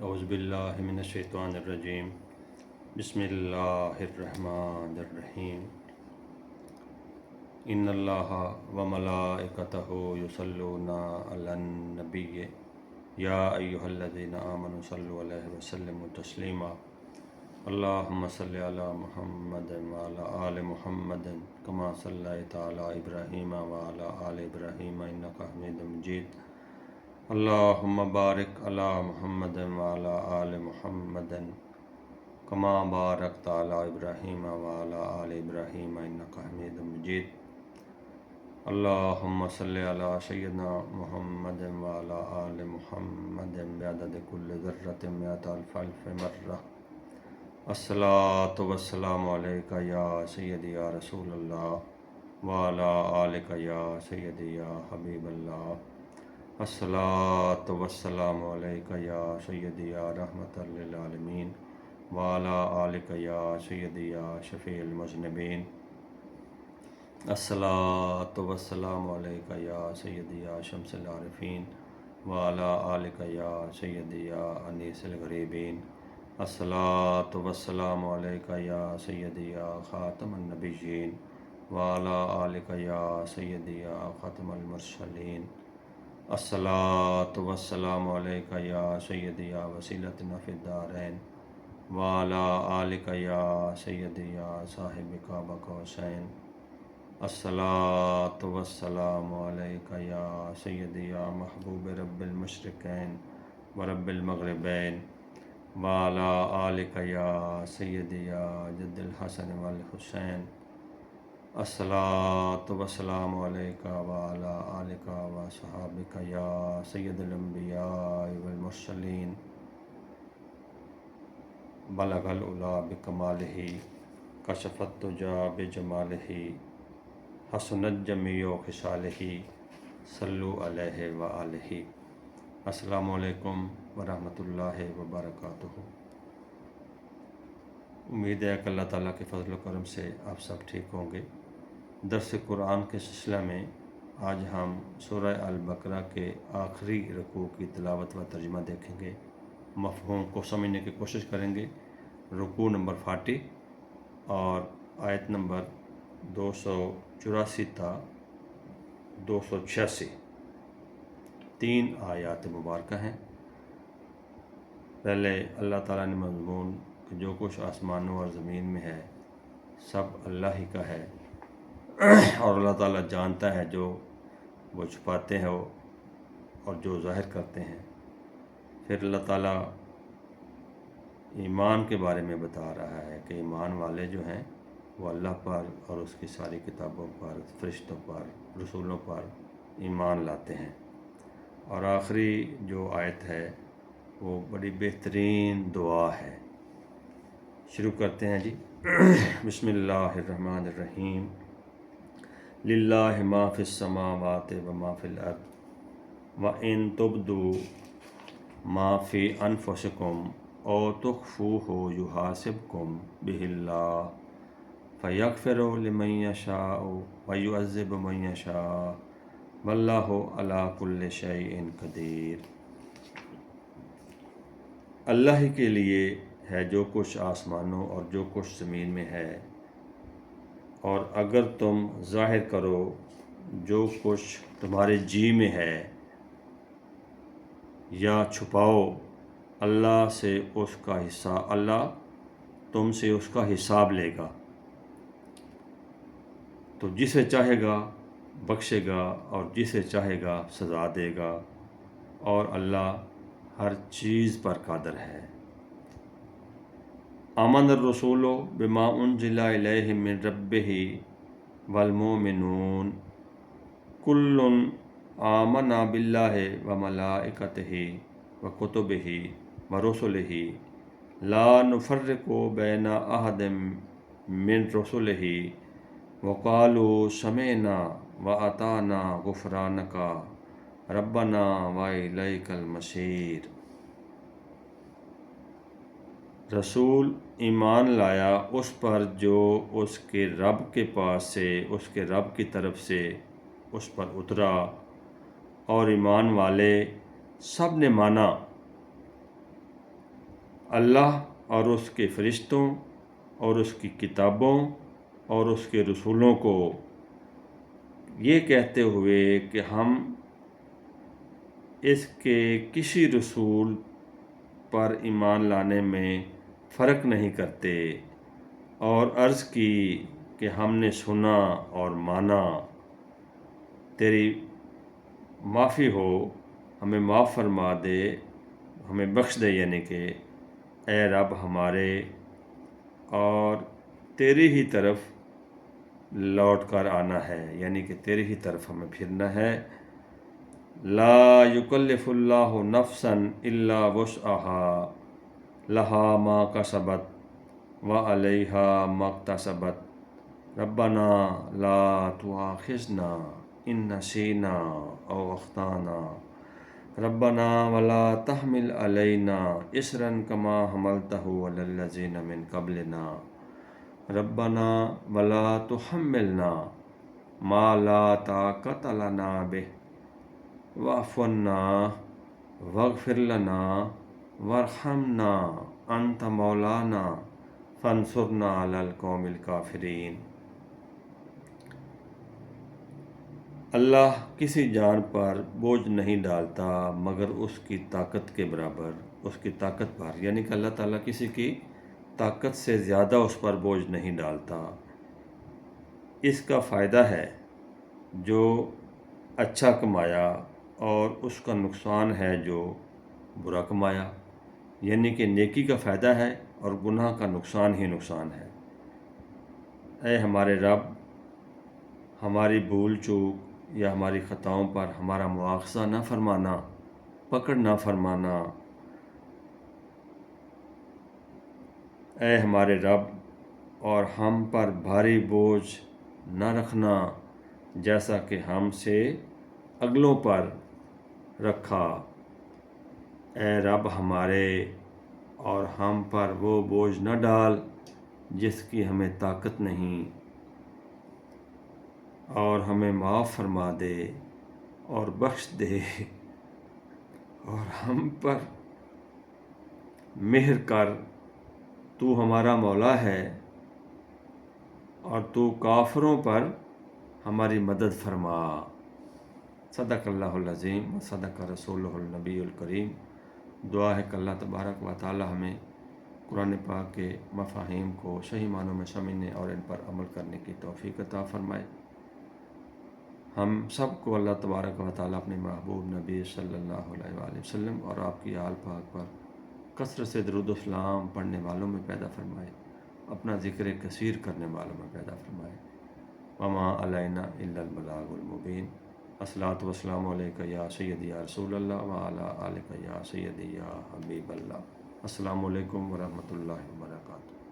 اعوذ باللہ من الشیطان الرجیم بسم اللہ الرحمن الرحیم ان اللہ و ملائکتہ یصلون علی النبی یا ایہا الذین آمنوا صلوا علیہ وسلموا تسلیما اللہم صلی علی محمد وعلی آل محمد کما صلیت علی ابراہیم وعلی آل ابراہیم انک حمید مجید اللہم بارک علی محمد وعلی آل محمد کما بارکت علی ابراہیم وعلی آل ابراہیم انک حمید مجید اللہم صلی علی سیدنا محمد وعلی آل محمد بعدد کل ذرۃ مئۃ الف الف مرہ الصلاۃ والسلام علیکہ یا سیدی یا رسول اللہ وعلی آلک یا سیدی یا حبیب اللہ الصلاۃ والسلام علیکہ یا سیدی یا رحمۃ للعالمین وعلی آلک یا سیدی یا شفیع المذنبین الصلاۃ والسلام علیکہ یا سیدی یا شمس العارفین وعلی آلک یا سیدی یا انیس الغریبین الصلاۃ والسلام علیکہ یا سیدی یا خاتم النبیین وعلی آلک یا سیدی یا ختم المرسلین الصلاۃ والسلام علیکہ یا سیدی یا وسیلتنا فی الدارین وعلی آلک یا سیدی یا صاحب قاب قوسین الصلاۃ والسلام علیکہ یا سیدی یا محبوب رب المشرقین ورب المغربین وعلی آلک یا سیدی یا جد الحسن والحسین الصلاۃ والسلام علیکہ وعلی آلک وصحابک یا سید الانبیاء والمرسلین بلغ العلا بکمالہ کشف الدجی بجمالہ حسنت جمیع خصالہ صلوا علیہ وآلہ۔ السلام علیکم ورحمۃ اللہ وبرکاتہ۔ امید ہے کہ اللہ تعالیٰ کے فضل و کرم سے آپ سب ٹھیک ہوں گے۔ درس قرآن کے سلسلہ میں آج ہم سورہ البقرہ کے آخری رکوع کی تلاوت و ترجمہ دیکھیں گے، مفہوم کو سمجھنے کی کوشش کریں گے۔ رکوع نمبر 40 اور آیت نمبر 284 تا 286 3 آیات مبارکہ ہیں۔ پہلے اللہ تعالیٰ نے مضمون کہ جو کچھ آسمانوں اور زمین میں ہے سب اللہ ہی کا ہے، اور اللہ تعالیٰ جانتا ہے جو وہ چھپاتے ہیں اور جو ظاہر کرتے ہیں۔ پھر اللہ تعالیٰ ایمان کے بارے میں بتا رہا ہے کہ ایمان والے جو ہیں وہ اللہ پر اور اس کی ساری کتابوں پر، فرشتوں پر، رسولوں پر ایمان لاتے ہیں۔ اور آخری جو آیت ہے وہ بڑی بہترین دعا ہے۔ شروع کرتے ہیں جی۔ بسم اللہ الرحمن الرحیم۔ للہ ما فی السماوات و ما فی الارض وان تبدوا ما فی انفسکم او تخفوہ یحاسبکم بہ اللہ فیغفر لمن یشاء ویعذب من یشاء واللہ علی کل شیء قدیر۔ اللہ ہی کے لیے ہے جو کچھ آسمانوں اور جو کچھ زمین میں ہے، اور اگر تم ظاہر کرو جو کچھ تمہارے جی میں ہے یا چھپاؤ، اللہ سے اس کا حساب، اللہ تم سے اس کا حساب لے گا۔ تو جسے چاہے گا بخشے گا اور جسے چاہے گا سزا دے گا، اور اللہ ہر چیز پر قادر ہے۔ آمن الرسول بما انزل الیہ من ربہ والمؤمنون کل آمن باللہ وملائکتہ وکتبہ ورسلہ لا نفرق بین احد من رسلہ وقالوا سمعنا واطعنا غفرانک ربنا والیک المصیر۔ رسول ایمان لایا اس پر جو اس کے رب کے پاس سے، اس کے رب کی طرف سے اس پر اترا، اور ایمان والے سب نے مانا اللہ اور اس کے فرشتوں اور اس کی کتابوں اور اس کے رسولوں کو یہ کہتے ہوئے کہ ہم اس کے کسی رسول پر ایمان لانے میں فرق نہیں کرتے، اور عرض کی کہ ہم نے سنا اور مانا، تیری معافی ہو، ہمیں معاف فرما دے، ہمیں بخش دے، یعنی کہ اے رب ہمارے، اور تیری ہی طرف لوٹ کر آنا ہے، یعنی کہ تیری ہی طرف ہمیں پھرنا ہے۔ لا یکلف اللہ نفسا الا وسعها لها ما کسبت وعلیہا ما اکتسبت ربنا لا تؤاخذنا ان نسینا او اخطانا ربنا ولا تحمل علینا اصرا کما حملته علی الذین من قبلنا ربنا ولا تحملنا ما لا طاقت لنا به واعف عنا واغفر لنا وارحمنا انت مولانا فانصرنا علی القوم الکافرین۔ اللہ کسی جان پر بوجھ نہیں ڈالتا مگر اس کی طاقت کے برابر، اس کی طاقت پر، یعنی کہ اللہ تعالیٰ کسی کی طاقت سے زیادہ اس پر بوجھ نہیں ڈالتا۔ اس کا فائدہ ہے جو اچھا کمایا، اور اس کا نقصان ہے جو برا کمایا، یعنی کہ نیکی کا فائدہ ہے اور گناہ کا نقصان ہی نقصان ہے۔ اے ہمارے رب، ہماری بھول چوک یا ہماری خطاؤں پر ہمارا مواخذہ نہ فرمانا، پکڑ نہ فرمانا۔ اے ہمارے رب، اور ہم پر بھاری بوجھ نہ رکھنا جیسا کہ ہم سے اگلوں پر رکھا۔ اے رب ہمارے، اور ہم پر وہ بوجھ نہ ڈال جس کی ہمیں طاقت نہیں، اور ہمیں معاف فرما دے اور بخش دے، اور ہم پر مہر کر۔ تو ہمارا مولا ہے، اور تو کافروں پر ہماری مدد فرما۔ صدق اللہ العظیم و صدق رسولہ النبی الکریم۔ دعا ہے کہ اللہ تبارک و تعالی ہمیں قرآن پاک کے مفاہیم کو صحیح معنوں میں سمجھنے اور ان پر عمل کرنے کی توفیق عطا فرمائے۔ ہم سب کو اللہ تبارک و تعالی اپنے محبوب نبی صلی اللہ علیہ وآلہ وسلم اور آپ کی آل پاک پر کثرت سے درود و سلام پڑھنے والوں میں پیدا فرمائے، اپنا ذکر کثیر کرنے والوں میں پیدا فرمائے۔ وما علینا الا البلاغ المبین۔ الصلاۃ والسلام علیکہ یا سیدی یا رسول اللہ وعلی آلکہ یا سیدی یا حبیب اللہ۔ السلام علیکم ورحمۃ اللہ وبرکاتہ۔